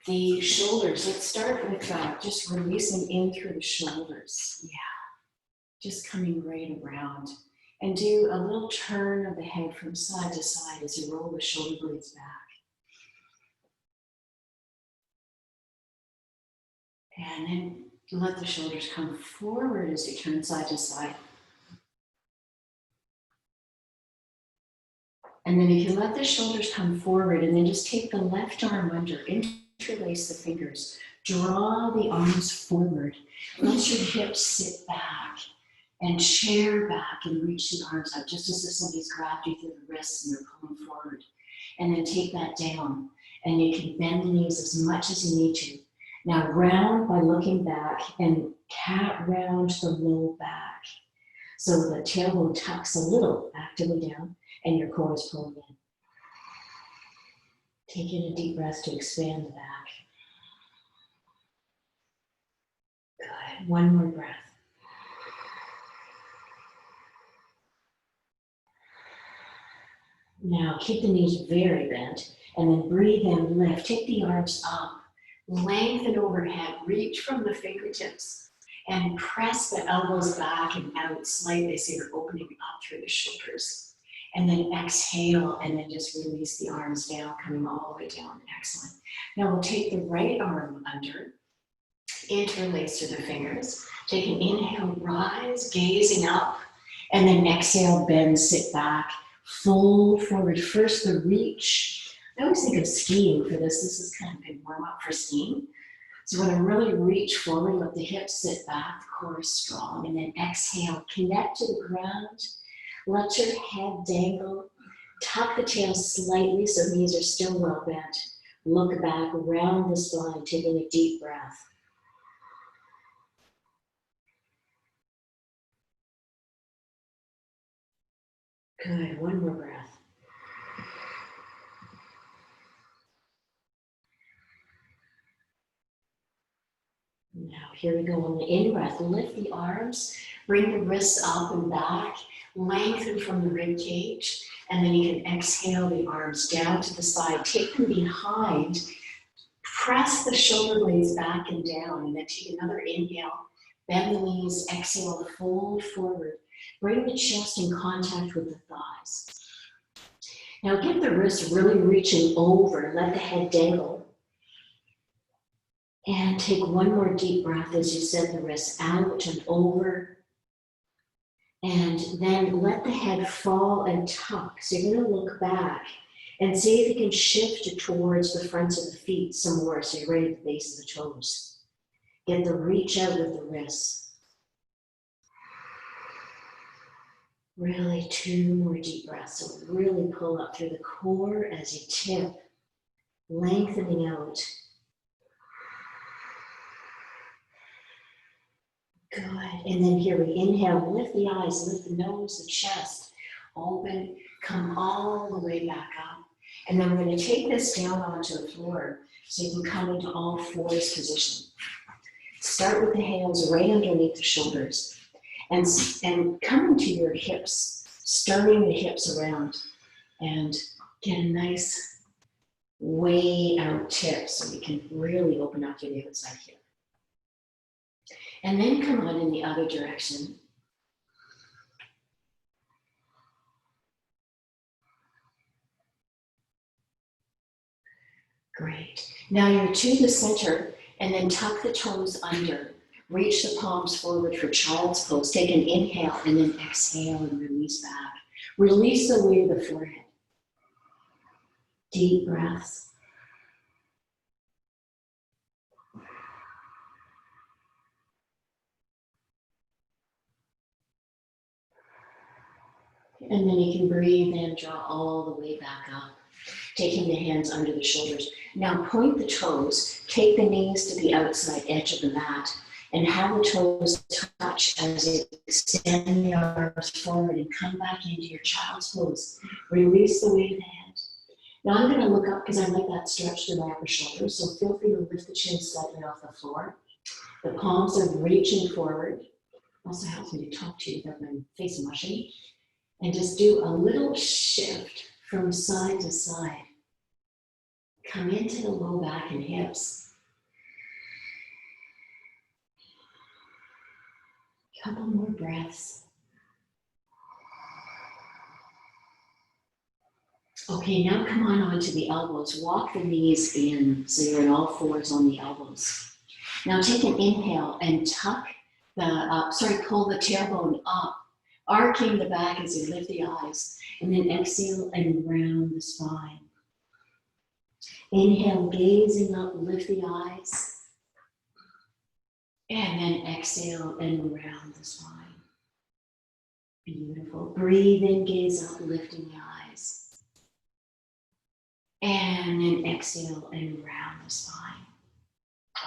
the shoulders. Let's start with just releasing in through the shoulders. Yeah, just coming right around. And do a little turn of the head from side to side as you roll the shoulder blades back. And then let the shoulders come forward as you turn side to side. And then if you let the shoulders come forward and then just take the left arm under, interlace the fingers, draw the arms forward, let your hips sit back and chair back and reach the arms out just as if somebody's grabbed you through the wrists and they're pulling forward. And then take that down and you can bend the knees as much as you need to. Now round by looking back and cat round the low back. So the tailbone tucks a little actively down and your core is pulling in. Taking a deep breath to expand the back. Good. One more breath. Now keep the knees very bent and then breathe in, lift. Take the arms up, lengthen overhead, reach from the fingertips and press the elbows back and out slightly so you're opening up through the shoulders. And then exhale and then just release the arms down, coming all the way down. Excellent. Now we'll take the right arm under, interlace through the fingers. Take an inhale, rise, gazing up, and then exhale, bend, sit back, fold forward. First the reach. I always think of skiing for this. This is kind of a good warm up for skiing. So when I really reach forward, let the hips sit back, the core is strong, and then exhale, connect to the ground. Let your head dangle, tuck the tail slightly so knees are still well bent. Look back, round the spine, taking a deep breath. Good, one more breath. Now here we go on the in-breath. Lift the arms, bring the wrists up and back, lengthen from the rib cage, and then you can exhale the arms down to the side. Take them behind, press the shoulder blades back and down, and then take another inhale, bend the knees, exhale, fold forward. Bring the chest in contact with the thighs. Now get the wrists really reaching over, let the head dangle. And take one more deep breath as you send the wrists out and over. And then let the head fall and tuck. So you're going to look back and see if you can shift it towards the fronts of the feet some more so you're right at the base of the toes. Get the reach out with the wrists. Really 2 more deep breaths. So really pull up through the core as you tip, lengthening out. Good, and then here we inhale, lift the eyes, lift the nose, the chest, open, come all the way back up. And then we're going to take this down onto the floor so you can come into all fours position. Start with the hands right underneath the shoulders and come into your hips, stirring the hips around and get a nice way out tip so you can really open up to the outside hip. And then come on in the other direction. Great. Now you're to the center and then tuck the toes under. Reach the palms forward for child's pose. Take an inhale and then exhale and release back. Release the weight of the forehead. Deep breaths. And then you can breathe in, draw all the way back up. Taking the hands under the shoulders. Now point the toes, take the knees to the outside edge of the mat, and have the toes touch as you extend the arms forward and come back into your child's pose. Release the weight of the head. Now I'm going to look up because I like that stretch to my upper shoulders, so feel free to lift the chin slightly off the floor. The palms are reaching forward. Also helps me to talk to you without my face mushing. And just do a little shift from side to side. Come into the low back and hips. Couple more breaths. Okay, now come on onto the elbows. Walk the knees in so you're on all fours on the elbows. Now take an inhale and tuck pull the tailbone up, arcing the back as you lift the eyes, and then exhale and round the spine. Inhale, gazing up, lift the eyes, and then exhale and round the spine. Beautiful. Breathe in, gaze up, lifting the eyes. And then exhale and round the spine.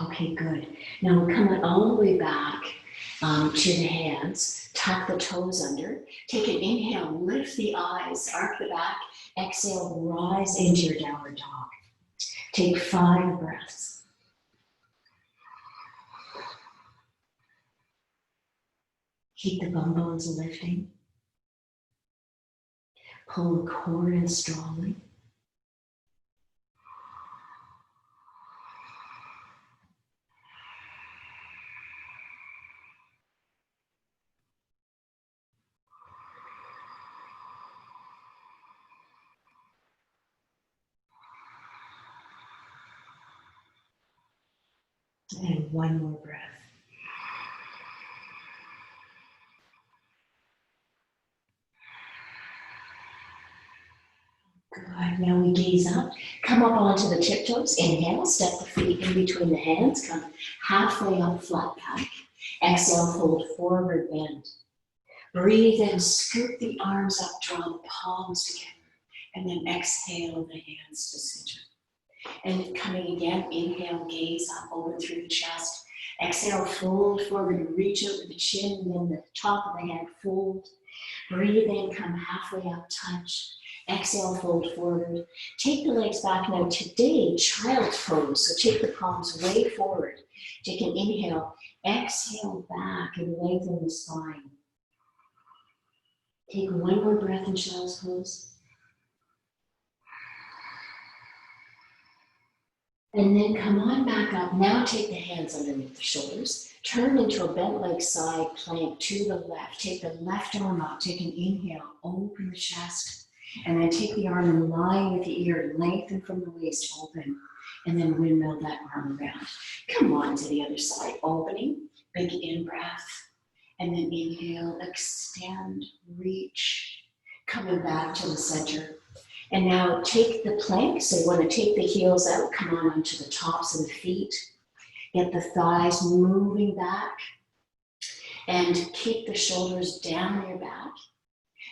Okay, good. Now we're coming all the way back to the hands. Tuck the toes under. Take an inhale, lift the eyes, arc the back. Exhale, rise into your downward dog. Take 5 breaths. Keep the bum bones lifting. Pull the core in strongly. And one more breath. Good. Now we gaze up. Come up onto the tiptoes. Inhale, step the feet in between the hands. Come halfway up, flat back. Exhale, fold forward, bend. Breathe in, scoop the arms up, draw the palms together. And then exhale the hands to center. And coming again, inhale, gaze up, open through the chest. Exhale, fold forward, reach over the chin, and then the top of the head, fold. Breathe in, come halfway up, touch. Exhale, fold forward. Take the legs back. Now today, child's pose. So take the palms way forward. Take an inhale, exhale back and lengthen the spine. Take one more breath in child's pose. And then come on back up. Now take the hands underneath the shoulders. Turn into a bent leg side plank to the left. Take the left arm up. Take an inhale. Open the chest. And then take the arm in line with the ear. Lengthen from the waist. Open. And then windmill that arm around. Come on to the other side. Opening. Big in-breath. And then inhale. Extend. Reach. Coming back to the center. And now take the plank, so you want to take the heels out, come on onto the tops of the feet. Get the thighs moving back and keep the shoulders down your back.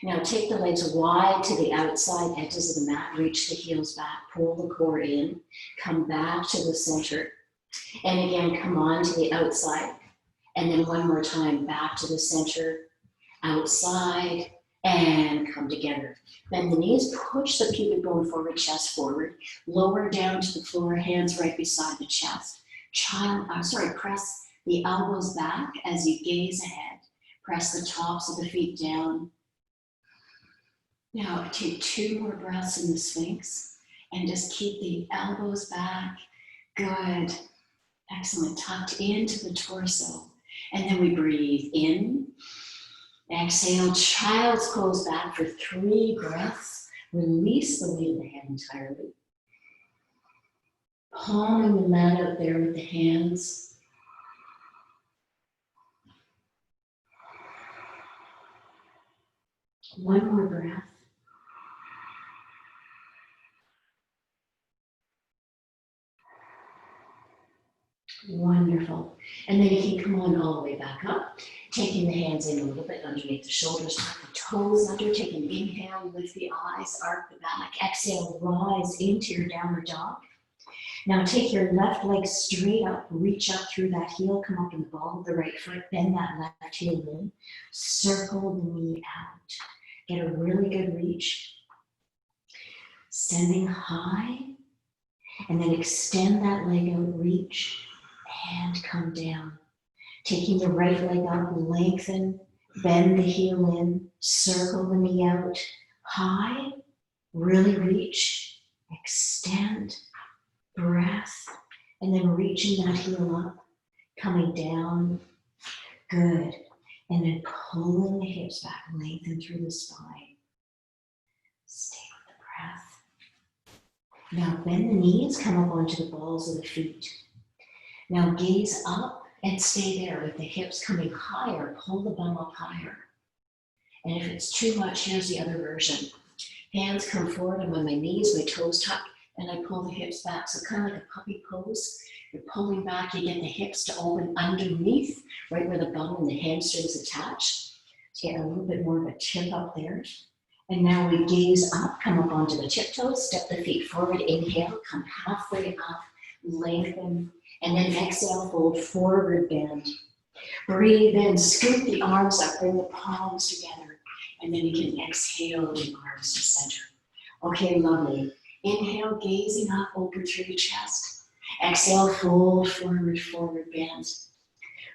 Now take the legs wide to the outside edges of the mat, reach the heels back, pull the core in, come back to the center. And again, come on to the outside. And then one more time, back to the center, outside, and come together. Bend the knees, push the pubic bone forward, chest forward, lower down to the floor, hands right beside the chest. Press the elbows back as you gaze ahead. Press the tops of the feet down. Now take 2 more breaths in the Sphinx and just keep the elbows back. Good. Excellent. Tucked into the torso. And then we breathe in. Exhale, child's pose back for 3 breaths. Release the weight of the head entirely. Palming the mat out there with the hands. One more breath. Wonderful. And then you can come on all the way back up, taking the hands in a little bit underneath the shoulders, tuck the toes under, take an inhale, lift the eyes, arc the back, exhale, rise into your downward dog. Now take your left leg straight up, reach up through that heel, come up in the ball of the right foot, bend that left heel in, circle the knee out. Get a really good reach. Sending high, and then extend that leg out, reach, and come down. Taking the right leg up, lengthen, bend the heel in, circle the knee out, high, really reach, extend, then reaching that heel up, coming down. Good. And then pulling the hips back, lengthen through the spine. Stay with the breath. Now bend the knees, come up onto the balls of the feet. Now gaze up and stay there with the hips coming higher. Pull the bum up higher. And if it's too much, here's the other version. Hands come forward, I'm on my knees, my toes tuck, and I pull the hips back. So kind of like a puppy pose. You're pulling back, you get the hips to open underneath, right where the bum and the hamstrings attach. So you get a little bit more of a tip up there. And now we gaze up, come up onto the tiptoes, step the feet forward, inhale, come halfway up, lengthen, and then exhale, fold forward, bend. Breathe in, scoop the arms up, bring the palms together, and then you can exhale the arms to center. Okay, lovely. Inhale, gazing up, open through the chest. Exhale, fold forward, forward bend.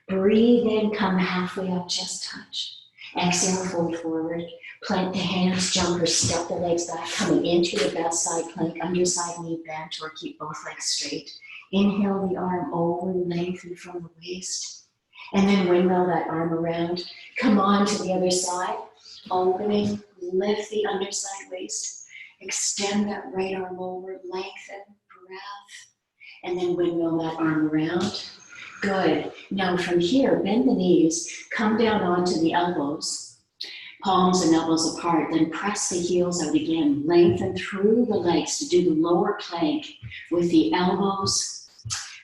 Breathe in, come halfway up, just touch. Exhale, fold forward. Plant the hands, jump or step the legs back, coming into your best side plank, underside knee bent, or keep both legs straight. Inhale the arm over, lengthen from the waist. And then windmill that arm around. Come on to the other side. Opening, lift the underside waist. Extend that right arm over, lengthen, breath. And then windmill that arm around. Good. Now from here, bend the knees, come down onto the elbows, palms and elbows apart, then press the heels out again. Lengthen through the legs to do the lower plank with the elbows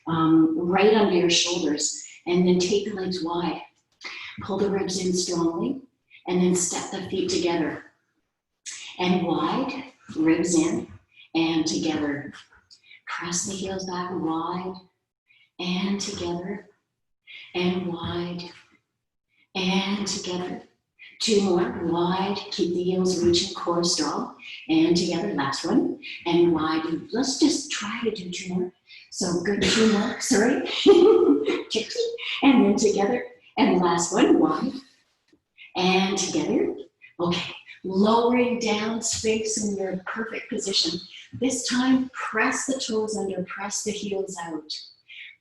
right under your shoulders. And then take the legs wide. Pull the ribs in strongly, and then step the feet together. And wide, ribs in, and together. Press the heels back wide, and together, and wide, and together. Two more, wide, keep the heels reaching, core strong, and together, last one, and wide. Let's just try to do two more. So good, two more, sorry. Tricky, and then together, and last one, wide, and together. Okay, lowering down, Sphinx in your perfect position. This time, press the toes under, press the heels out.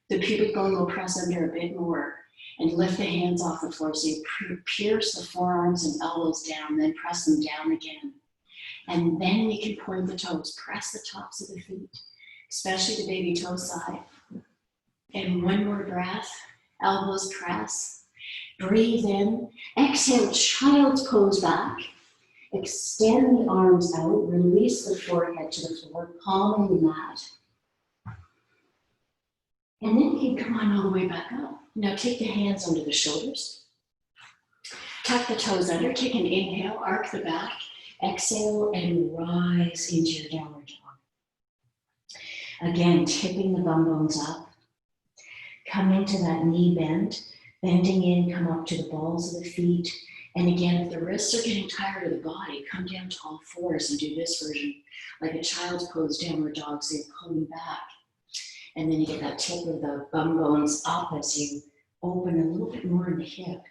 The pubic bone will press under a bit more, and lift the hands off the floor. So you pierce the forearms and elbows down, then press them down again. And then you can point the toes, press the tops of the feet, especially the baby toe side. And one more breath, elbows press. Breathe in, exhale, child's pose back. Extend the arms out, release the forehead to the floor, palm in the mat. And then you can come on all the way back up. Now take the hands under the shoulders. Tuck the toes under, take an inhale, arc the back. Exhale and rise into your downward dog. Again, tipping the bum bones up. Come into that knee bend. Bending in, come up to the balls of the feet. And again, if the wrists are getting tired of the body, come down to all fours and do this version, like a child's pose, downward dog, so you're pulling back. And then you get that tip of the bum bones up as you open a little bit more in the hip.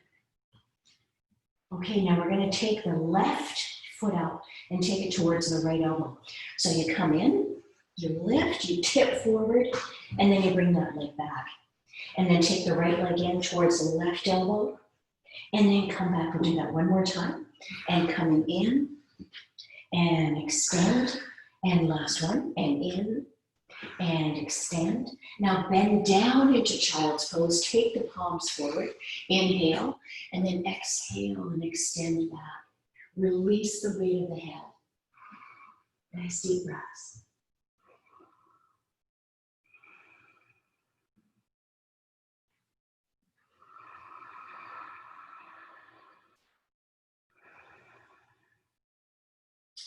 Okay, now we're gonna take the left foot out and take it towards the right elbow. So you come in, you lift, you tip forward, and then you bring that leg back. And then take the right leg in towards the left elbow, and then come back. We'll do that one more time. And coming in, and extend, and last one, and in, and extend. Now bend down into child's pose, take the palms forward, inhale, and then exhale and extend back. Release the weight of the head. Nice deep breaths.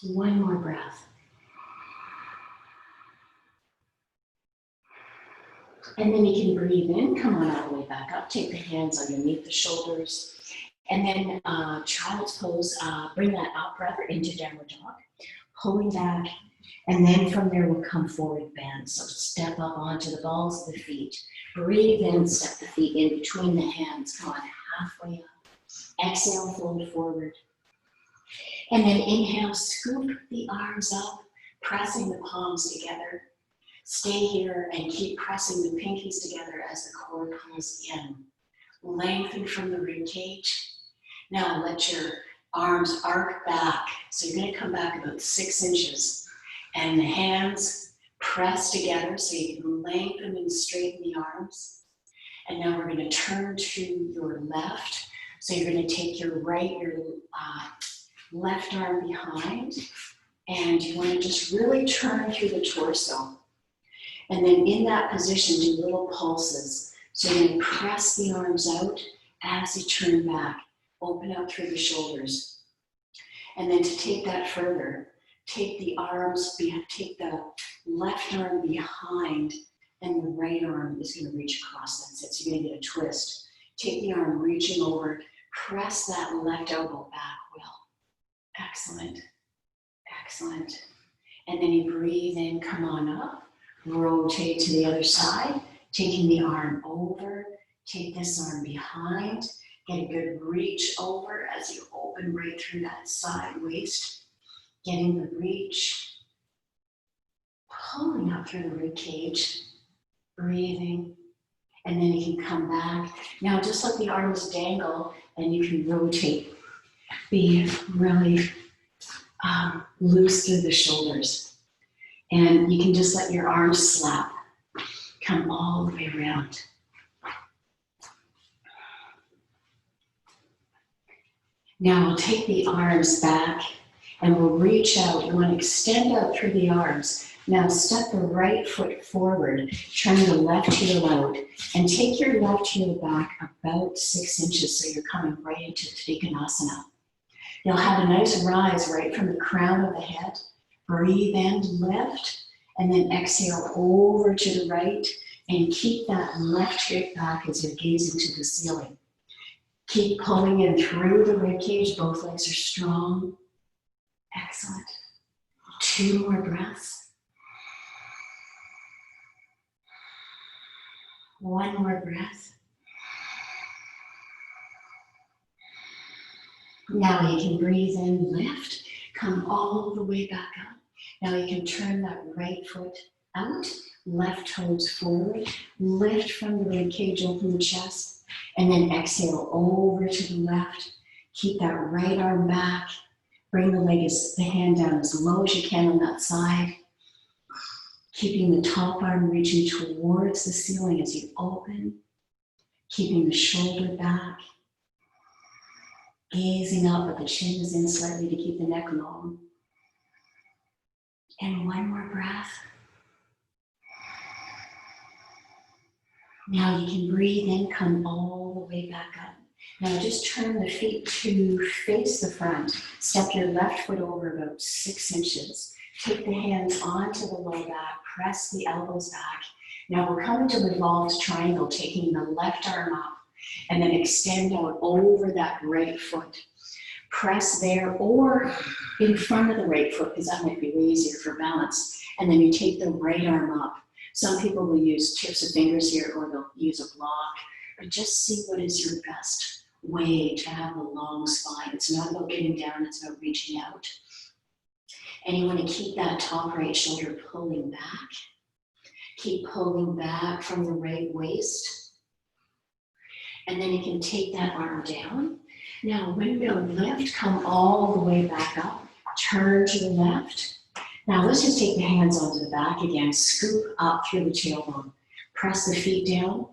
One more breath. And then you can breathe in, come on all the way back up, take the hands underneath the shoulders, and then child's pose, bring that up rather into downward dog, pulling back, and then from there we'll come forward bend. So step up onto the balls of the feet, breathe in, step the feet in between the hands, come on halfway up, exhale, fold forward. And then inhale, scoop the arms up, pressing the palms together. Stay here and keep pressing the pinkies together as the core pulls in. Lengthen from the rib cage. Now let your arms arc back. So you're going to come back about 6 inches. And the hands press together so you can lengthen and straighten the arms. And now we're going to turn to your left. So you're going to take your left arm behind. And you want to just really turn through the torso. And then in that position, do little pulses. So you're going to press the arms out as you turn back. Open up through the shoulders. And then to take that further, take the left arm behind, and the right arm is going to reach across. That's it. So you're going to get a twist. Take the arm reaching over. Press that left elbow back, Will. Excellent. Excellent. And then you breathe in, come on up. Rotate to the other side. Taking the arm over. Take this arm behind. Get a good reach over as you open right through that side waist. Getting the reach. Pulling up through the rib cage. Breathing. And then you can come back. Now just let the arms dangle and you can rotate. Be really loose through the shoulders. And you can just let your arms slap. Come all the way around. Now we'll take the arms back and we'll reach out. You want to extend out through the arms. Now step the right foot forward, turn the left heel out, and take your left heel back about 6 inches so you're coming right into Trikonasana. You'll have a nice rise right from the crown of the head. Breathe in, lift, and then exhale over to the right, and keep that left hip back as you're gazing to the ceiling. Keep pulling in through the ribcage. Both legs are strong. Excellent. 2 more breaths. 1 more breath. Now you can breathe in, lift, come all the way back up. Now you can turn that right foot out, left toes forward, lift from the ribcage, open the chest. And then exhale over to the left. Keep that right arm back. Bring the hand down as low as you can on that side. Keeping the top arm reaching towards the ceiling as you open. Keeping the shoulder back. Gazing up, but the chin is in slightly to keep the neck long. And 1 more breath. Now you can breathe in, come all the way back up. Now just turn the feet to face the front. Step your left foot over about 6 inches. Take the hands onto the low back, press the elbows back. Now we're coming to revolved triangle, taking the left arm up and then extend out over that right foot. Press there or in front of the right foot, because that might be way easier for balance. And then you take the right arm up. Some people will use tips of fingers here, or they'll use a block, but just see what is your best way to have a long spine. It's not about getting down, it's about reaching out. And you want to keep that top right shoulder pulling back. Keep pulling back from the right waist. And then you can take that arm down. Now, windmill lift, come all the way back up. Turn to the left. Now let's just take the hands onto the back again. Scoop up through the tailbone. Press the feet down.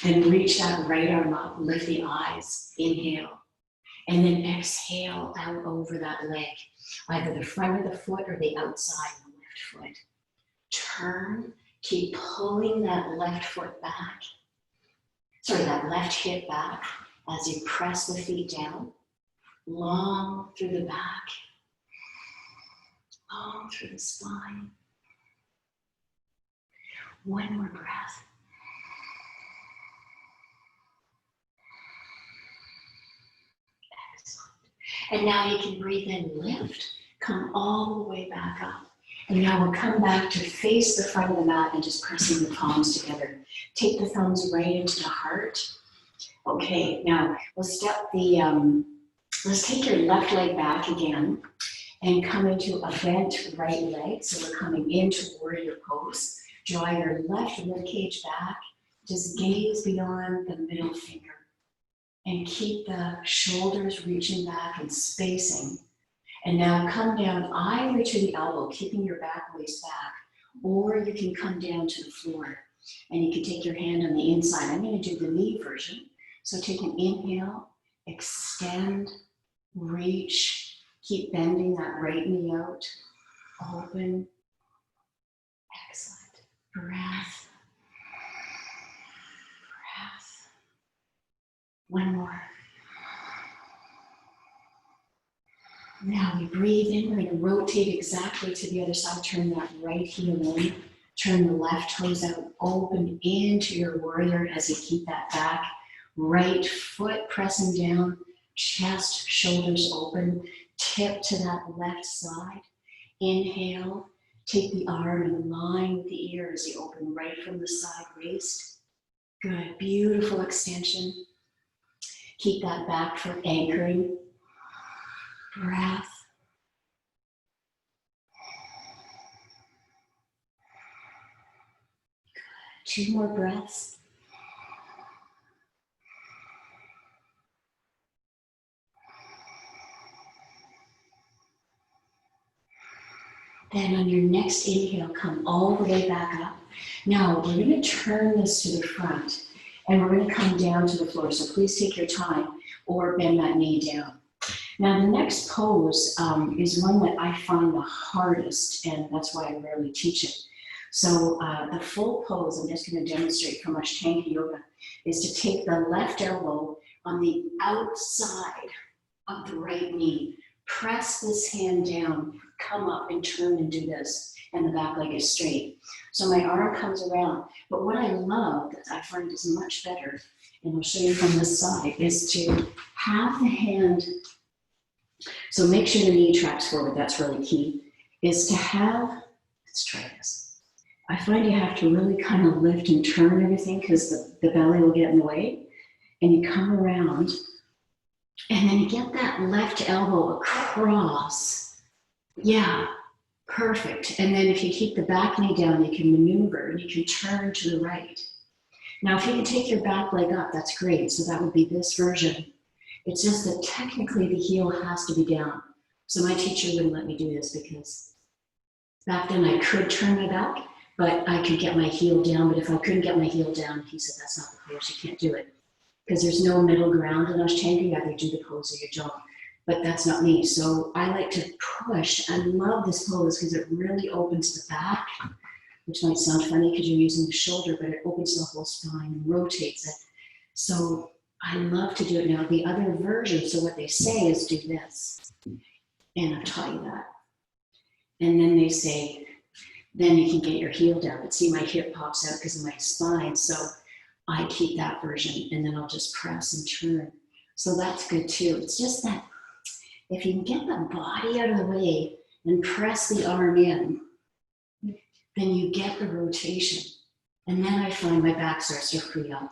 And reach that right arm up. Lift the eyes. Inhale. And then exhale out over that leg. Either the front of the foot or the outside of the left foot. Turn. Keep pulling that left foot back. Sorry, that left hip back as you press the feet down. Long through the back. Long through the spine. 1 more breath. Excellent. And now you can breathe in, lift, come all the way back up. And now we'll come back to face the front of the mat and just pressing the palms together. Take the thumbs right into the heart. Okay, now we'll step let's take your left leg back again. and come into a bent right leg. So we're coming into warrior pose. Draw your left rib cage back. Just gaze beyond the middle finger and keep the shoulders reaching back and spacing. And now come down either to the elbow, keeping your back waist back, or you can come down to the floor and you can take your hand on the inside. I'm going to do the knee version. So take an inhale, extend, reach, keep bending that right knee out, open, excellent, breath, breath. One more. Now we breathe in, we're going to rotate exactly to the other side, turn that right heel in, turn the left toes out, open into your warrior as you keep that back. Right foot pressing down, chest, shoulders open, tip to that left side. Inhale, take the arm in line with the ear as you open right from the side waist. Good, beautiful extension. Keep that back foot anchoring. Breath. Good. 2 more breaths. Then on your next inhale, come all the way back up. Now we're going to turn this to the front and we're going to come down to the floor. So please take your time or bend that knee down. Now the next pose is one that I find the hardest, and that's why I rarely teach it. So the full pose, I'm just going to demonstrate from Ashtanga Yoga, is to take the left elbow on the outside of the right knee. Press this hand down, come up and turn and do this, and the back leg is straight. So my arm comes around, but what I love, that I find is much better, and I'll show you from this side, is to have the hand, so make sure the knee tracks forward, that's really key, is to have, let's try this. I find you have to really kind of lift and turn everything because the belly will get in the way, and you come around, and then you get that left elbow across. Yeah, perfect. And then if you keep the back knee down, you can maneuver and you can turn to the right. Now, if you can take your back leg up, that's great. So that would be this version. It's just that technically the heel has to be down. So my teacher wouldn't let me do this because back then I could turn my back, but I could get my heel down. But if I couldn't get my heel down, he said, that's not the pose, you can't do it. Because there's no middle ground in Ashtanga, you either do the pose or you don't. But that's not me. So I like to push. I love this pose because it really opens the back, which might sound funny because you're using the shoulder, but it opens the whole spine and rotates it. So I love to do it now. The other version, so what they say is do this. And I'll tell you that. And then they say, then you can get your heel down. But see, my hip pops out because of my spine. So I keep that version and then I'll just press and turn. So that's good too. It's just that if you can get the body out of the way and press the arm in, then you get the rotation. And then I find my back starts to free up.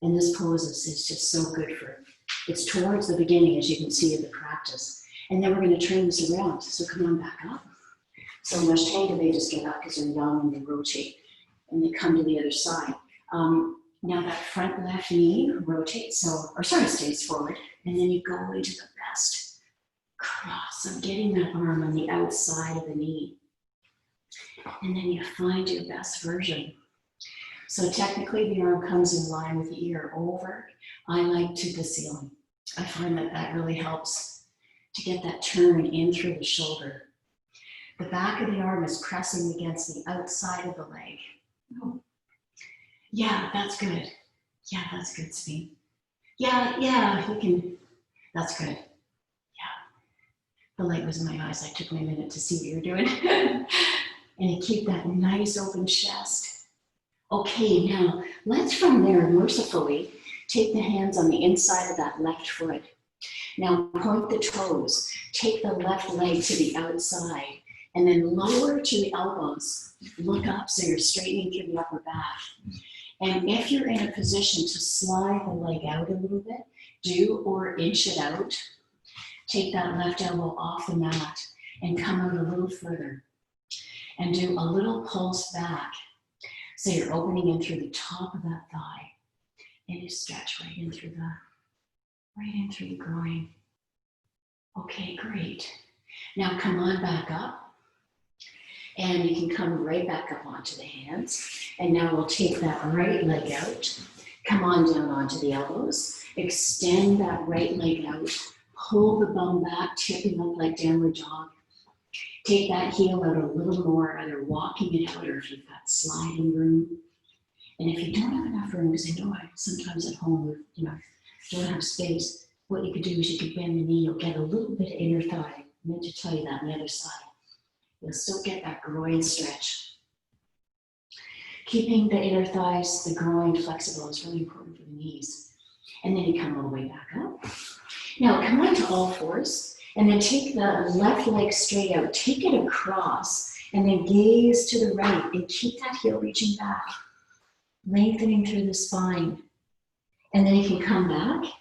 And this pose is just so good for, it's towards the beginning, as you can see in the practice. And then we're going to turn this around. So come on back up. So in Ashtanga, they just get up because they're young and they rotate. And they come to the other side. Now that front left knee rotates, stays forward, and then you go into the best cross. So getting that arm on the outside of the knee. And then you find your best version. So technically the arm comes in line with the ear over. I like to the ceiling. I find that that really helps to get that turn in through the shoulder. The back of the arm is pressing against the outside of the leg. Oh. Yeah, that's good. Yeah, that's good, Speed. Yeah, you can, that's good. Yeah. The light was in my eyes. I took my minute to see what you were doing. And you keep that nice open chest. Okay, now let's from there mercifully take the hands on the inside of that left foot. Now point the toes. Take the left leg to the outside and then lower to the elbows. Look up so you're straightening through the upper back. And if you're in a position to slide the leg out a little bit, or inch it out. Take that left elbow off the mat and come out a little further. And do a little pulse back. So you're opening in through the top of that thigh. And you stretch right in through the groin. Okay, great. Now come on back up. And you can come right back up onto the hands. And now we'll take that right leg out. Come on down onto the elbows. Extend that right leg out. Pull the bum back, tipping up like downward dog. Take that heel out a little more, either walking it out or if you've got sliding room. And if you don't have enough room, because I know sometimes at home, don't have space, what you could do is you could bend the knee, you'll get a little bit of inner thigh. I meant to tell you that on the other side. You'll still get that groin stretch. Keeping the inner thighs, the groin flexible is really important for the knees. And then you come all the way back up. Now come on to all fours. And then take the left leg straight out, take it across, and then gaze to the right, and keep that heel reaching back, lengthening through the spine. And then you can come back,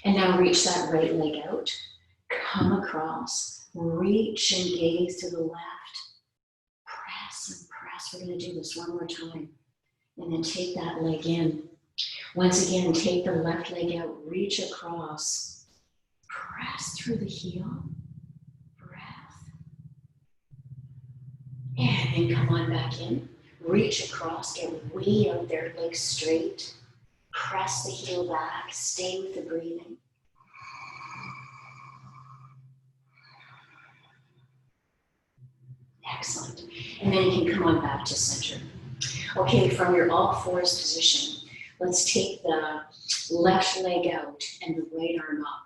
and now reach that right leg out, come across, reach and gaze to the left, press and press. We're going to do this one more time. And then take that leg in. Once again, take the left leg out, reach across, press through the heel, breath. And then come on back in, reach across, get way out there, legs straight. Press the heel back, stay with the breathing. Excellent. And then you can come on back to center. Okay, from your all fours position, let's take the left leg out and the right arm up.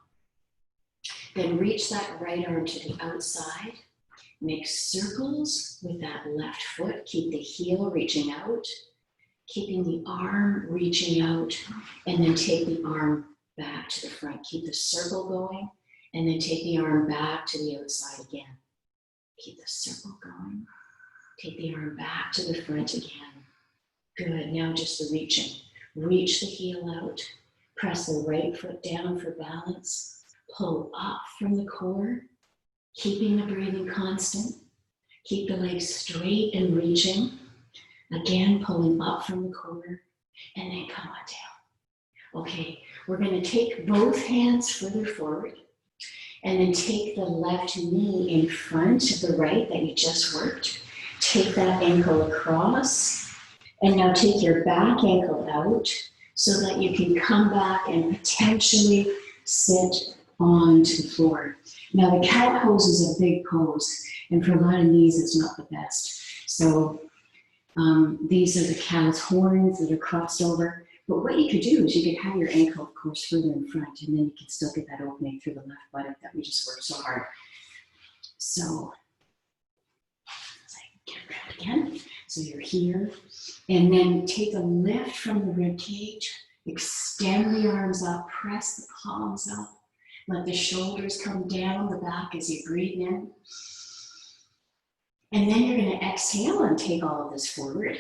Then reach that right arm to the outside. Make circles with that left foot. Keep the heel reaching out. Keeping the arm reaching out. And then take the arm back to the front. Keep the circle going. And then take the arm back to the outside again. Keep the circle going. Take the arm back to the front again. Good. Now just the reaching. Reach the heel out. Press the right foot down for balance. Pull up from the core, keeping the breathing constant. Keep the legs straight and reaching. Again, pulling up from the core, and then come on down. Okay, we're going to take both hands further forward, and then take the left knee in front of the right that you just worked. Take that ankle across, and now take your back ankle out so that you can come back and potentially sit onto the floor. Now the cat pose is a big pose, and for a lot of knees it's not the best. So these are the cow's horns that are crossed over. But what you could do is you could have your ankle, of course, further in front, and then you can still get that opening through the left buttock that we just worked so hard. So let's get around again. So you're here, and then take a lift from the rib cage. Extend the arms up, press the palms up. Let the shoulders come down the back as you breathe in. And then you're going to exhale and take all of this forward.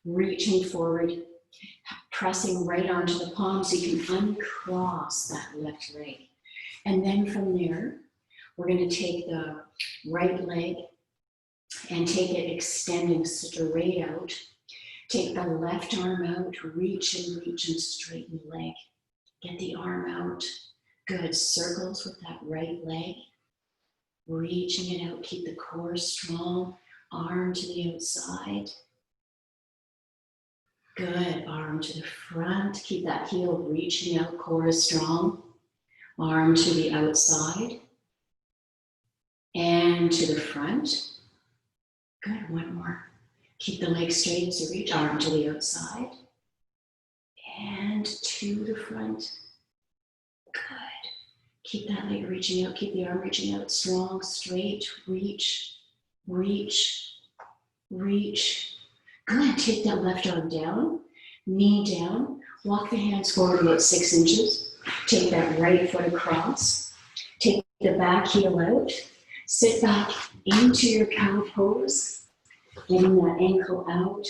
Reaching forward, pressing right onto the palms so you can uncross that left leg. And then from there, we're going to take the right leg and take it extending straight out. Take the left arm out, reach and straighten the leg. Get the arm out. Good, circles with that right leg. Reaching it out, keep the core strong. Arm to the outside. Good, arm to the front. Keep that heel reaching out, core is strong. Arm to the outside. And to the front. Good, one more. Keep the leg straight as you reach, arm to the outside. And to the front. Good. Keep that leg reaching out, keep the arm reaching out, strong, straight, reach, reach, reach. Good, take that left arm down, knee down, walk the hands forward about 6 inches. Take that right foot across, take the back heel out, sit back into your cow pose, getting that ankle out,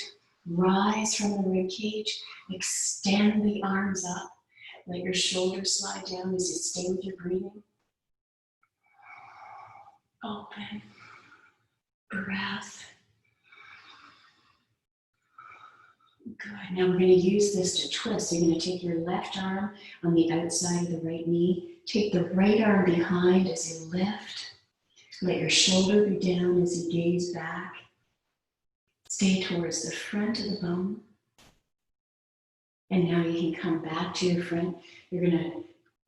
rise from the rib cage, extend the arms up. Let your shoulders slide down as you stay with your breathing. open, breath. Good. Now we're going to use this to twist. You're going to take your left arm on the outside of the right knee. Take the right arm behind as you lift. Let your shoulder be down as you gaze back. Stay towards the front of the bum. And now you can come back to your front. You're going to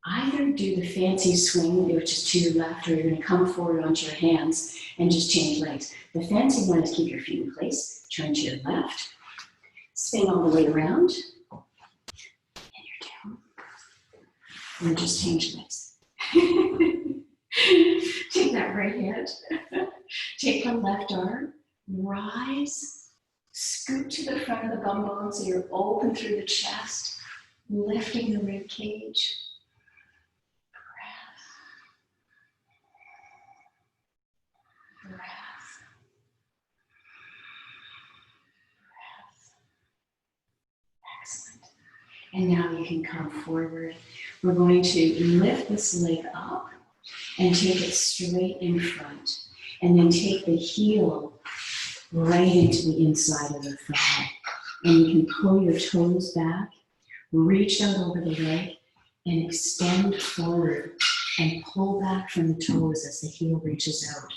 either do the fancy swing, which is to your left, or you're going to come forward onto your hands and just change legs. The fancy one is keep your feet in place, turn to your left, spin all the way around, and you're down. And just change legs. Take that right hand, take the left arm, rise, scoot to the front of the bum bone so you're open through the chest, lifting the rib cage. Breath. Excellent. And now you can come forward. We're going to lift this leg up and take it straight in front. And then take the heel right into the inside of the thigh. And you can pull your toes back, reach out over the leg, and extend forward and pull back from the toes as the heel reaches out.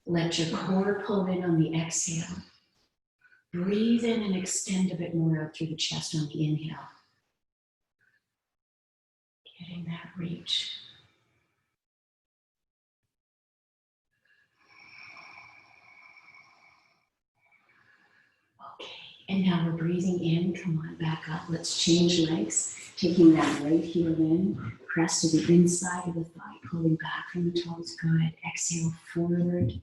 Let your core pull in on the exhale. Breathe in and extend a bit more out through the chest on the inhale. Getting that reach. Okay, and now we're breathing in. Come on, back up. Let's change legs. Taking that right heel in, press to the inside of the thigh, pulling back from the toes. Good. Exhale forward.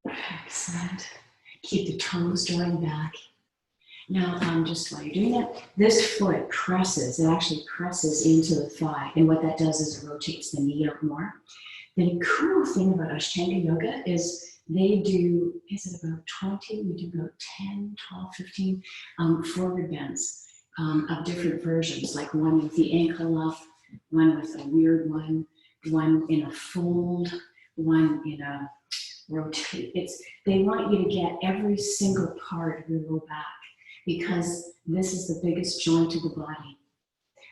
Excellent. Keep the toes drawing back. Now, just while you're doing that, this foot presses, it actually presses into the thigh. And what that does is it rotates the knee out more. The cool thing about Ashtanga Yoga is they do, is it about 20? We do about 10, 12, 15 forward bends of different versions, like one with the ankle up, one with a weird one in a fold, one in a rotate. They want you to get every single part of your low back because this is the biggest joint of the body.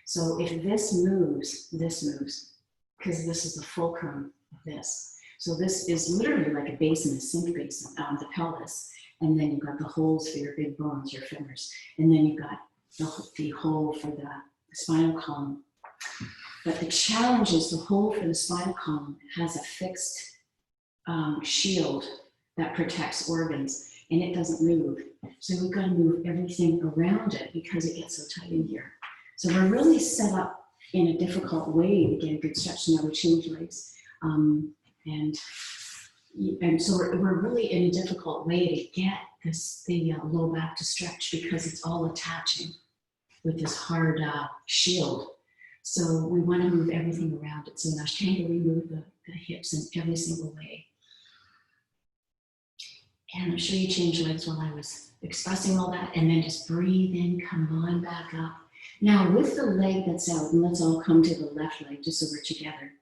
So if this moves, because this is the fulcrum of this. So this is literally like a basin, a sink basin, the pelvis. And then you've got the holes for your big bones, your femurs. And then you've got the hole for the spinal column. But the challenge is the hole for the spinal column has a fixed shield that protects organs, and it doesn't move. So we've got to move everything around it because it gets so tight in here. So we're really set up in a difficult way to get a good stretch. Now we change legs. And so we're really in a difficult way to get the low back to stretch because it's all attaching with this hard shield. So we want to move everything around it. So in Ashtanga, we move the hips in every single way. And I'm sure you changed legs while I was expressing all that, and then just breathe in, come on back up. Now with the leg that's out, and let's all come to the left leg just so we're together.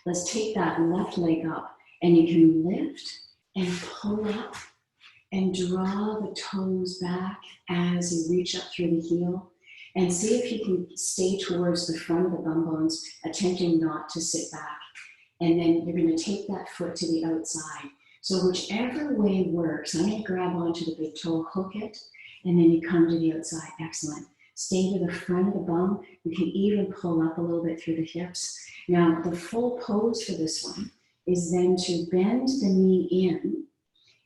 Let's take that left leg up, and you can lift and pull up and draw the toes back as you reach up through the heel. And see if you can stay towards the front of the bum bones, attempting not to sit back. And then you're going to take that foot to the outside. So whichever way works, I'm going to grab onto the big toe, hook it, and then you come to the outside. Excellent. Stay to the front of the bum. You can even pull up a little bit through the hips. Now, the full pose for this one is then to bend the knee in,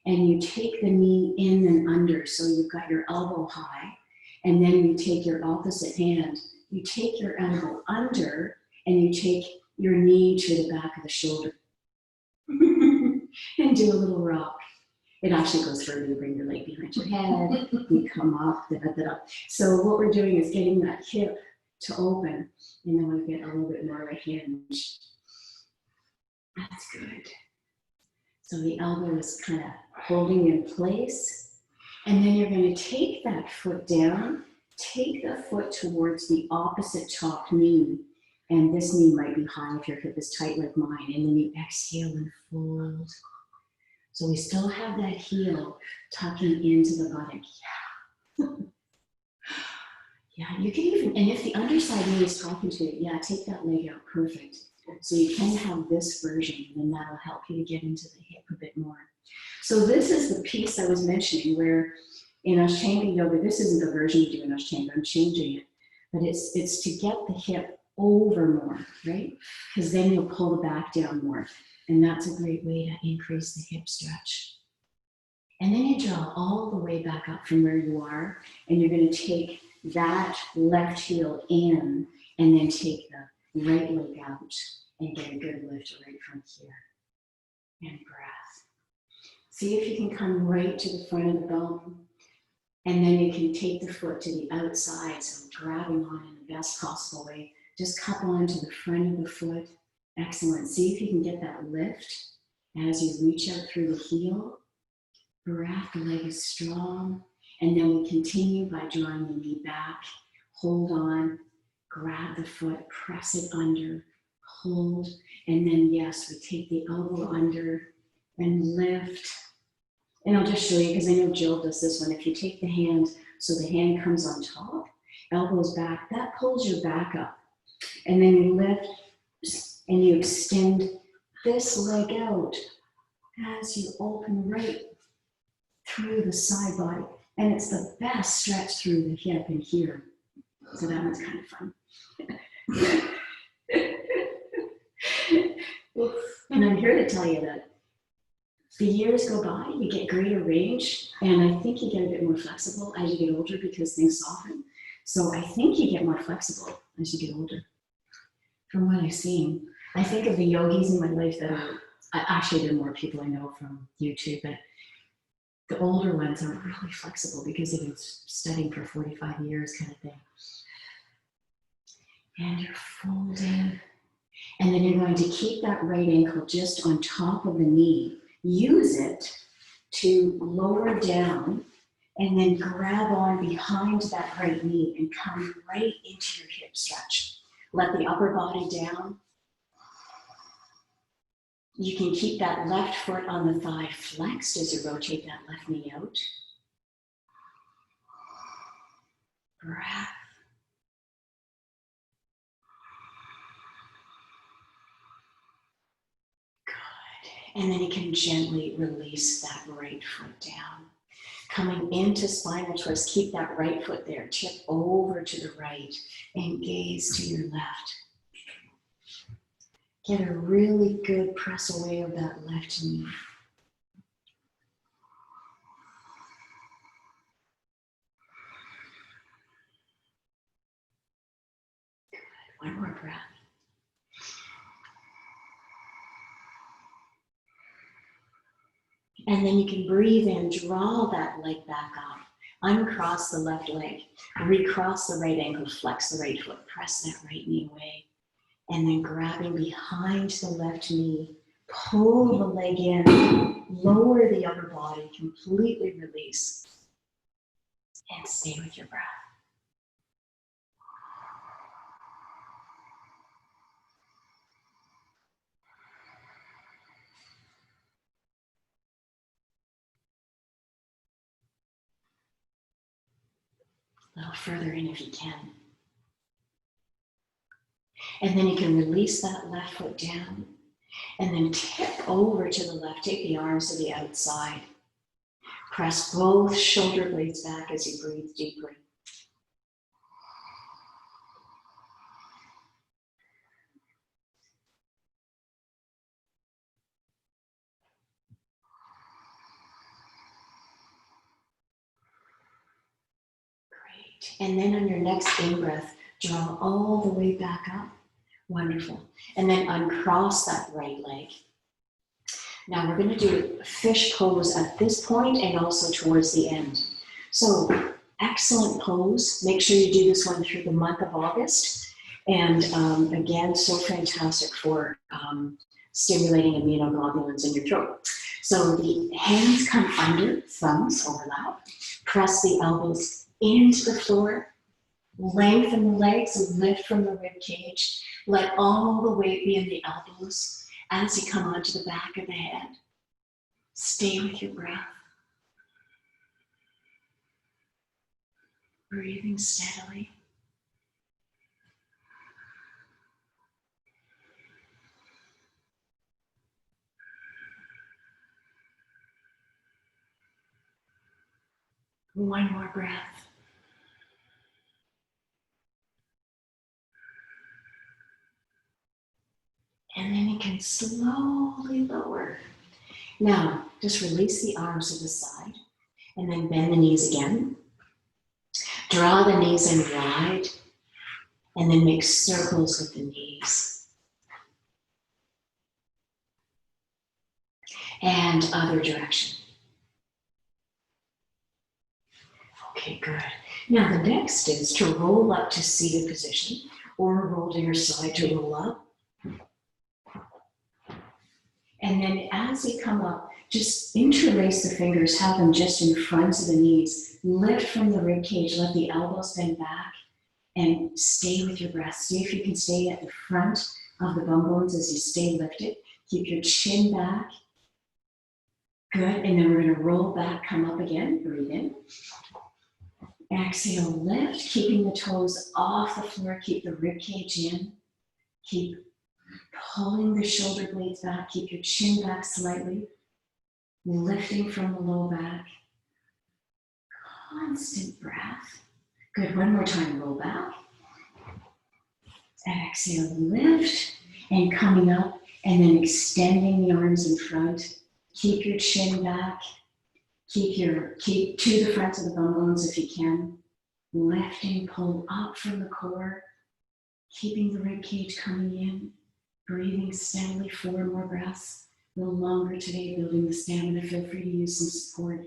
and you take the knee in and under. So you've got your elbow high, and then you take your opposite hand. You take your elbow under, and you take your knee to the back of the shoulder. And do a little rock. It actually goes further. You bring your leg behind your head, you come up, So what we're doing is getting that hip to open, and then we get a little bit more of a hinge. That's good. So the elbow is kind of holding in place, and then you're going to take that foot down, take the foot towards the opposite top knee, And this knee might be high if your hip is tight like mine. And then you exhale and fold. So we still have that heel tucking into the buttock. Yeah. Yeah, you can even, and if the underside knee is talking to you, yeah, take that leg out, perfect. So you can have this version, and that'll help you to get into the hip a bit more. So this is the piece I was mentioning where in Ashtanga Yoga, this isn't the version you do in Ashtanga, I'm changing it, but it's to get the hip over more, right? Because then you'll pull the back down more, and that's a great way to increase the hip stretch. And then you draw all the way back up from where you are, and you're going to take that left heel in, and then take the right leg out, and get a good lift right from here. And breath. See if you can come right to the front of the bone, and then you can take the foot to the outside, so grabbing on in the best possible way. Just couple onto the front of the foot. Excellent. See if you can get that lift as you reach out through the heel. Breath, the leg is strong. And then we continue by drawing the knee back. Hold on, grab the foot, press it under, hold. And then yes, we take the elbow under and lift. And I'll just show you because I know Jill does this one. If you take the hand, so the hand comes on top, elbows back, that pulls your back up. And then you lift and you extend this leg out as you open right through the side body. And it's the best stretch through the hip and here. So that one's kind of fun. And I'm here to tell you that the years go by, you get greater range, and I think you get a bit more flexible as you get older because things soften. So I think you get more flexible as you get older. From what I've seen, I think of the yogis in my life that are, actually there are more people I know from YouTube, but the older ones are really flexible because they've been studying for 45 years kind of thing. And you're folding. And then you're going to keep that right ankle just on top of the knee. Use it to lower down and then grab on behind that right knee and come right into your hip stretch. Let the upper body down. You can keep that left foot on the thigh flexed as you rotate that left knee out. Breath. Good. And then you can gently release that right foot down. Coming into spinal twist, keep that right foot there. Tip over to the right and gaze to your left. Get a really good press away of that left knee. Good. One more breath. And then you can breathe in, draw that leg back up. Uncross the left leg. Recross the right ankle, flex the right foot. Press that right knee away. And then grabbing behind the left knee, pull the leg in, lower the upper body, completely release, and stay with your breath. A little further in if you can. And then you can release that left foot down and then tip over to the left. Take the arms to the outside. Press both shoulder blades back as you breathe deeply. Great. And then on your next in-breath, draw all the way back up. Wonderful. And then uncross that right leg. Now we're going to do a fish pose at this point and also towards the end. So excellent pose. Make sure you do this one through the month of August. And again, so fantastic for stimulating immunoglobulins in your throat. So the hands come under, thumbs overlap. Press the elbows into the floor. Lengthen the legs, lift from the rib cage. Let all the weight be in the elbows as you come onto the back of the head. Stay with your breath. Breathing steadily. One more breath. And then you can slowly lower. Now, just release the arms to the side and then bend the knees again. Draw the knees in wide and then make circles with the knees. And other direction. Okay, good. Now the next is to roll up to seated position or roll to your side to roll up. And then as you come up, just interlace the fingers, have them just in front of the knees. Lift from the rib cage, let the elbows bend back and stay with your breath. See if you can stay at the front of the bum bones as you stay lifted. Keep your chin back. Good, and then we're gonna roll back, come up again, breathe in. Exhale, lift, keeping the toes off the floor, keep the rib cage in. Keep pulling the shoulder blades back, keep your chin back slightly. Lifting from the low back. Constant breath. Good, one more time, roll back. Exhale, lift, and coming up, and then extending the arms in front. Keep your chin back. Keep to the front of the bum bones if you can. Lifting, pull up from the core. Keeping the rib cage coming in. Breathing steadily, 4 more breaths. A little longer today, building the stamina. Feel free to use some support.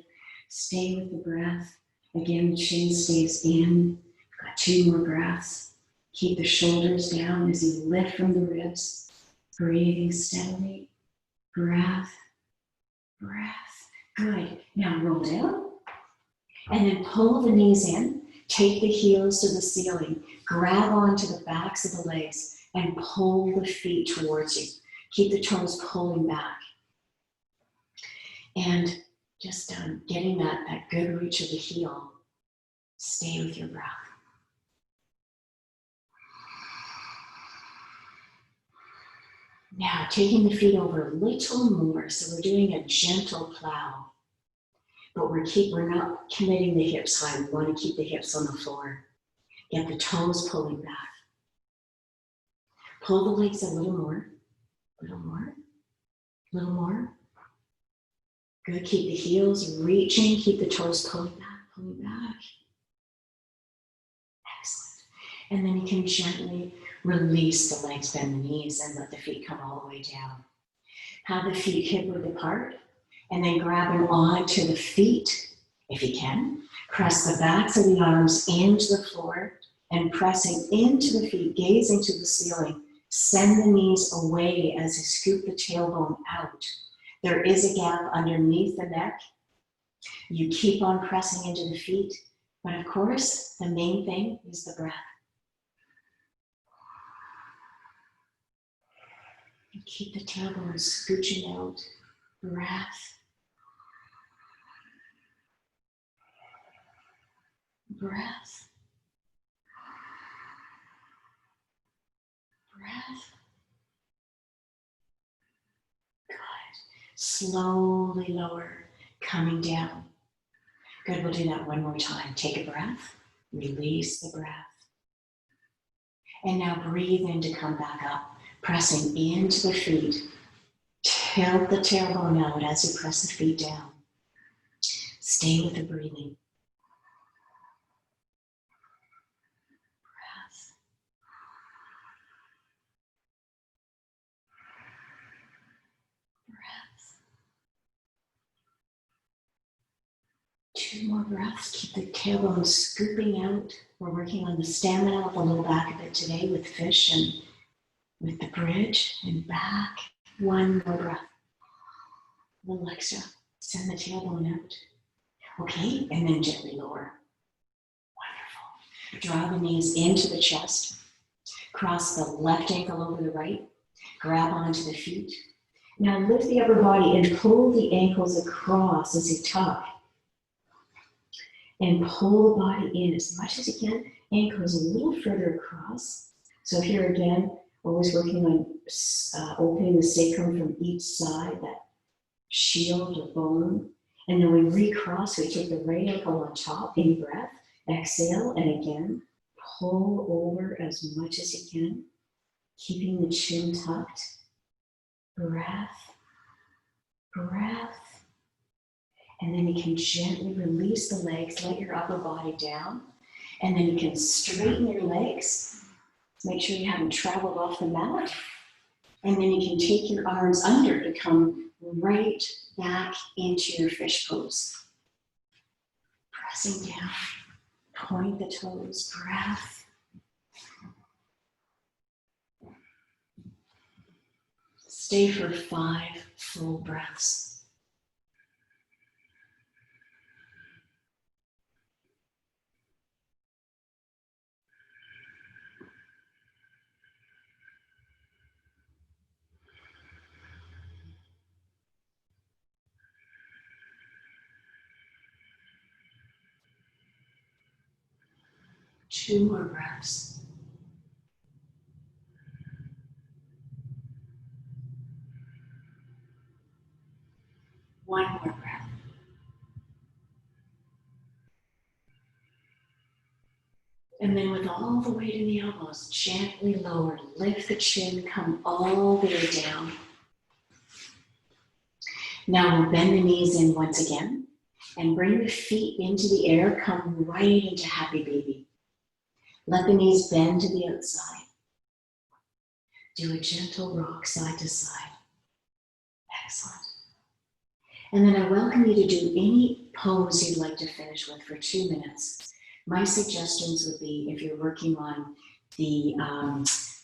Stay with the breath. Again, the chin stays in. Got 2 more breaths. Keep the shoulders down as you lift from the ribs. Breathing steadily. Breath. Breath. Good. Now roll down. And then pull the knees in. Take the heels to the ceiling. Grab onto the backs of the legs and pull the feet towards you. Keep the toes pulling back. And just getting that good reach of the heel. Stay with your breath. Now, taking the feet over a little more. So we're doing a gentle plow. But we're not committing the hips high. We want to keep the hips on the floor. Get the toes pulling back. Pull the legs a little more. Little more. Little more. Good, keep the heels reaching, keep the toes pulling back, pulling back. Excellent. And then you can gently release the legs, bend the knees, and let the feet come all the way down. Have the feet hip-width apart, and then grabbing onto the feet, if you can. Press the backs of the arms into the floor, and pressing into the feet, gazing to the ceiling. Send the knees away as you scoop the tailbone out. There is a gap underneath the neck. You keep on pressing into the feet, but of course, the main thing is the breath. You keep the tailbone scooching out. Breath. Breath. Breath. Good. Slowly lower, coming down. Good, we'll do that one more time. Take a breath, release the breath. And now breathe in to come back up, pressing into the feet. Tilt the tailbone out as you press the feet down. Stay with the breathing. Breath. Breath. 2 more breaths. Keep the tailbone scooping out. We're working on the stamina of the low back a bit today with fish and with the bridge and back. 1 more breath. A little extra. Send the tailbone out. Okay, and then gently lower. Draw the knees into the chest. Cross the left ankle over the right. Grab onto the feet. Now lift the upper body and pull the ankles across as you tuck. And pull the body in as much as you can. Ankles a little further across. So here again, always working on opening the sacrum from each side, that shield or bone. And then we recross, we take the right ankle on top, in breath, exhale, and again, pull over as much as you can, keeping the chin tucked. Breath, breath. And then you can gently release the legs, let your upper body down. And then you can straighten your legs. Make sure you haven't traveled off the mat. And then you can take your arms under to come right back into your fish pose. Pressing down, point the toes, breath. Stay for 5 full breaths. Two more breaths. One more breath. And then with all the weight in the elbows, gently lower, lift the chin, come all the way down. Now we'll bend the knees in once again and bring the feet into the air, come right into happy baby. Let the knees bend to the outside. Do a gentle rock side to side. Excellent. And then I welcome you to do any pose you'd like to finish with for 2 minutes. My suggestions would be, if you're working on the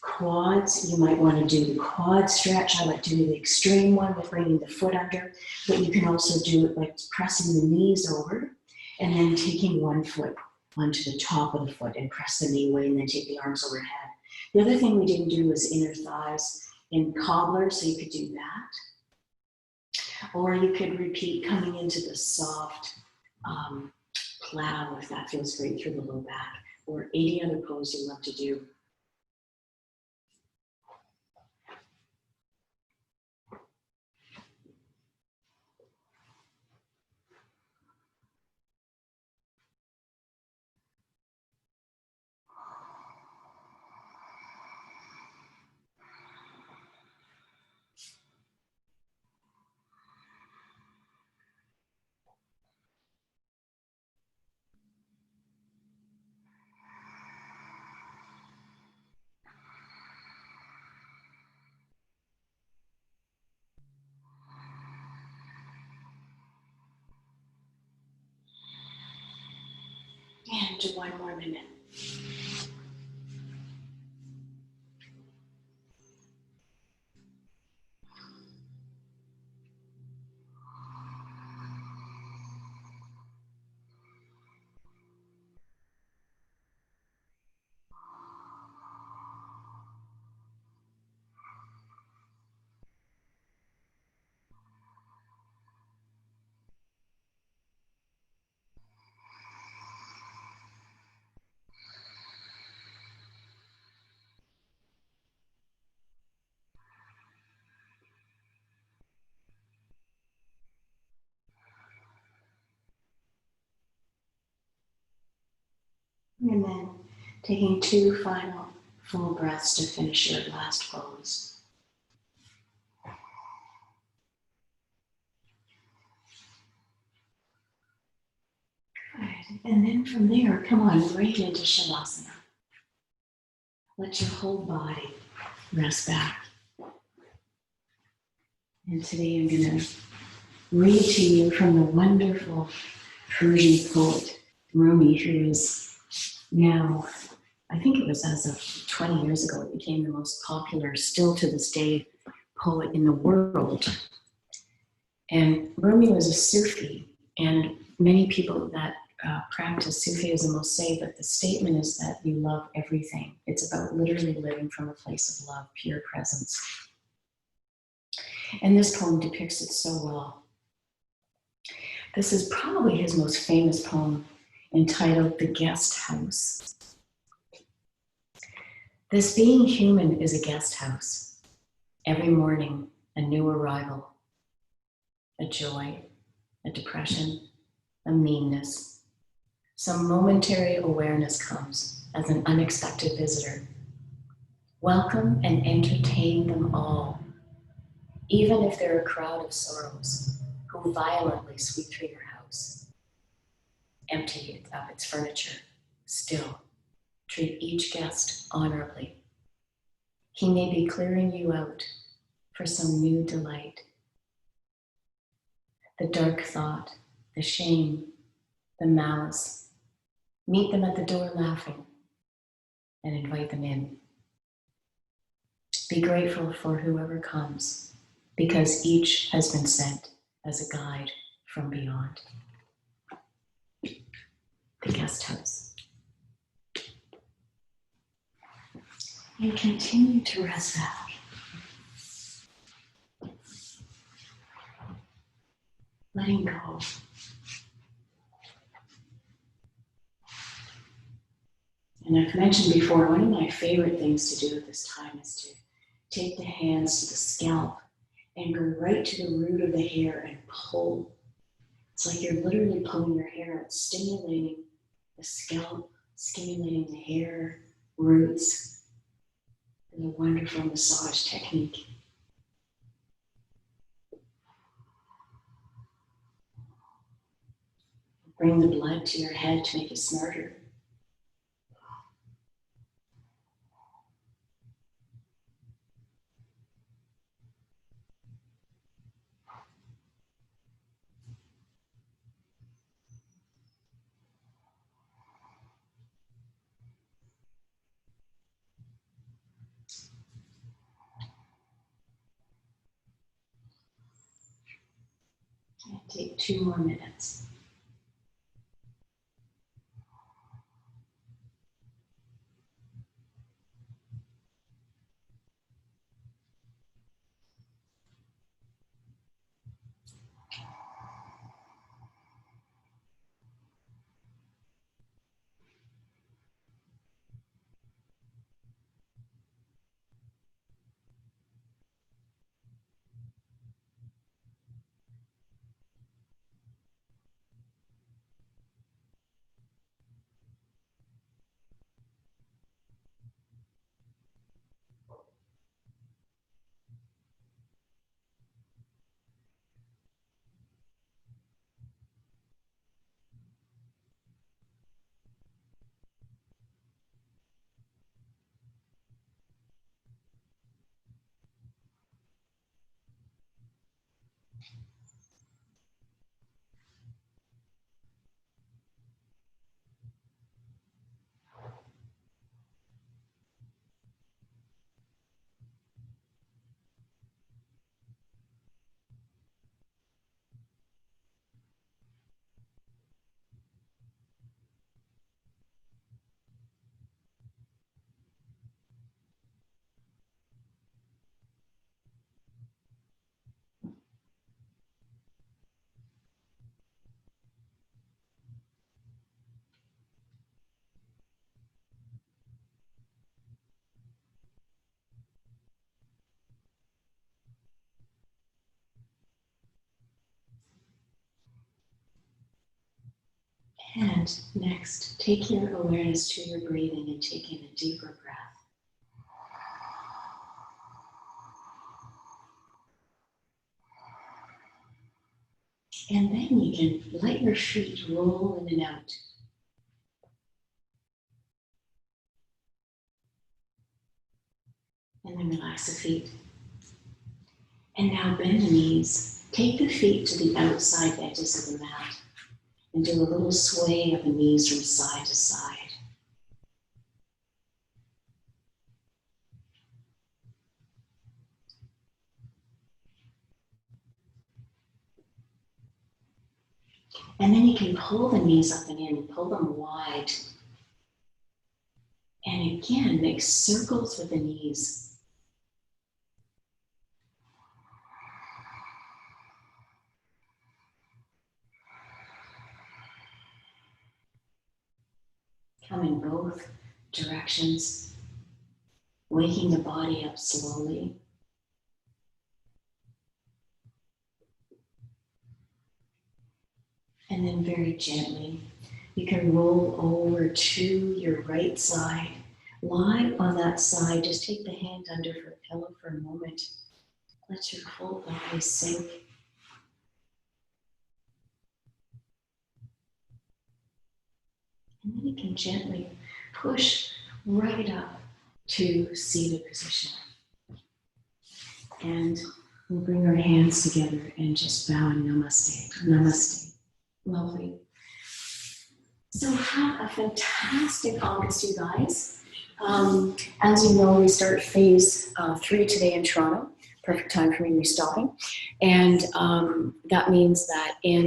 quads, you might want to do the quad stretch. I like to do the extreme one with bringing the foot under, but you can also do it by pressing the knees over and then taking one foot onto the top of the foot and press the knee away and then take the arms overhead. The other thing we didn't do was inner thighs in cobbler, so you could do that. Or you could repeat coming into the soft plow if that feels great through the low back, or any other pose you love to do. And 1 more minute. And then taking 2 final full breaths to finish your last pose. Good. And then from there, come on, right into Shavasana. Let your whole body rest back. And today I'm going to read to you from the wonderful Persian poet Rumi, who is now, I think it was as of 20 years ago, it became the most popular, still to this day, poet in the world. And Rumi was a Sufi, and many people that practice Sufism will say that the statement is that you love everything. It's about literally living from a place of love, pure presence. And this poem depicts it so well. This is probably his most famous poem, entitled The Guest House. This being human is a guest house. Every morning, a new arrival, a joy, a depression, a meanness. Some momentary awareness comes as an unexpected visitor. Welcome and entertain them all, even if they're a crowd of sorrows who violently sweep through your house. Empty it of its furniture, still treat each guest honorably. He may be clearing you out for some new delight. The dark thought, the shame, the malice, meet them at the door laughing and invite them in. Be grateful for whoever comes, because each has been sent as a guide from beyond. The Guest House. And continue to rest back. Letting go. And I've mentioned before, one of my favorite things to do at this time is to take the hands to the scalp and go right to the root of the hair and pull. It's like you're literally pulling your hair out, stimulating the scalp, stimulating the hair, roots. And a wonderful massage technique. Bring the blood to your head to make you smarter. And take 2 more minutes. And next, take your awareness to your breathing and take in a deeper breath. And then you can let your feet roll in and out. And then relax the feet. And now bend the knees. Take the feet to the outside edges of the mat and do a little sway of the knees from side to side. And then you can pull the knees up and in, pull them wide. And again, make circles with the knees. Come in both directions, waking the body up slowly. And then very gently, you can roll over to your right side. Lie on that side, just take the hand under for a pillow for a moment. Let your whole body sink. And then you can gently push right up to seated position. And we'll bring our hands together and just bow in namaste. Namaste. Lovely. So have a fantastic August, you guys. As you know, we start phase 3 today in Toronto. Perfect time for me to be stopping. And that means that in